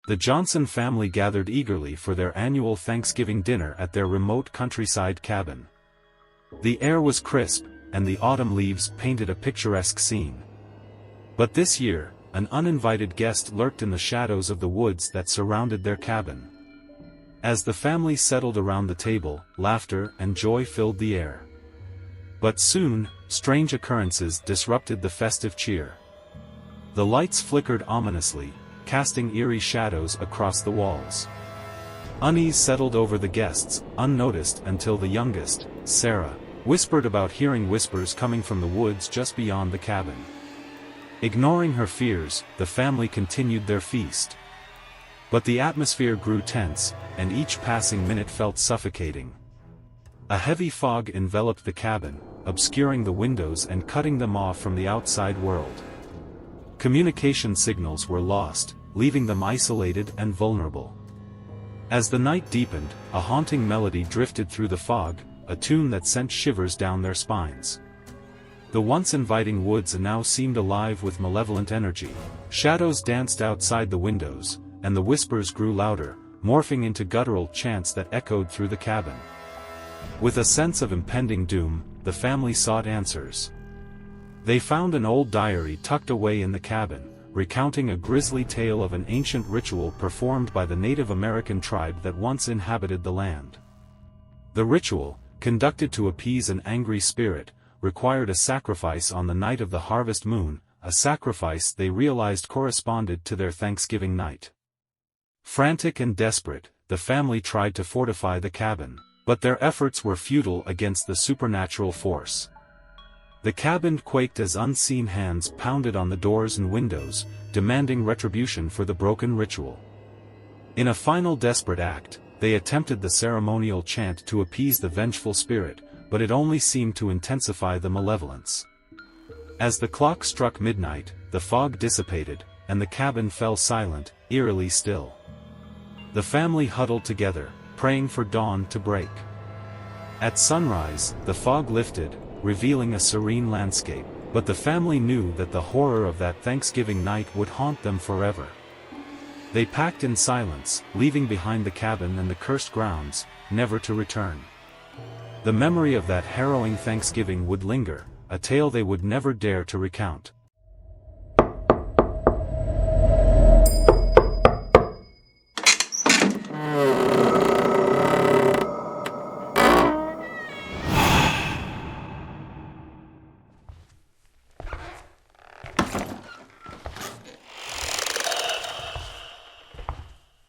The Johnson family gathered eagerly for their annual Thanksgiving dinner at their remote countryside cabin. The air was crisp, and the autumn leaves painted a picturesque scene. But this year, an uninvited guest lurked in the shadows of the woods that surrounded their cabin. As the family settled around the table, laughter and joy filled the air. But soon, strange occurrences disrupted the festive cheer. The lights flickered ominously, casting eerie shadows across the walls. Unease settled over the guests, unnoticed until the youngest, Sarah, whispered about hearing whispers coming from the woods just beyond the cabin. Ignoring her fears, the family continued their feast. But the atmosphere grew tense, and each passing minute felt suffocating. A heavy fog enveloped the cabin, obscuring the windows and cutting them off from the outside world. Communication signals were lost, leaving them isolated and vulnerable. As the night deepened, a haunting melody drifted through the fog, a tune that sent shivers down their spines. The once inviting woods now seemed alive with malevolent energy. Shadows danced outside the windows, and the whispers grew louder, morphing into guttural chants that echoed through the cabin. With a sense of impending doom, the family sought answers. They found an old diary tucked away in the cabin, recounting a grisly tale of an ancient ritual performed by the Native American tribe that once inhabited the land. The ritual, conducted to appease an angry spirit, required a sacrifice on the night of the harvest moon, a sacrifice they realized corresponded to their Thanksgiving night. Frantic and desperate, the family tried to fortify the cabin, but their efforts were futile against the supernatural force. The cabin quaked as unseen hands pounded on the doors and windows, demanding retribution for the broken ritual. In a final desperate act, they attempted the ceremonial chant to appease the vengeful spirit, but it only seemed to intensify the malevolence. As the clock struck midnight, the fog dissipated, and the cabin fell silent, eerily still. The family huddled together, praying for dawn to break. At sunrise, the fog lifted, revealing a serene landscape, but the family knew that the horror of that Thanksgiving night would haunt them forever. They packed in silence, leaving behind the cabin and the cursed grounds, never to return. The memory of that harrowing Thanksgiving would linger, a tale they would never dare to recount.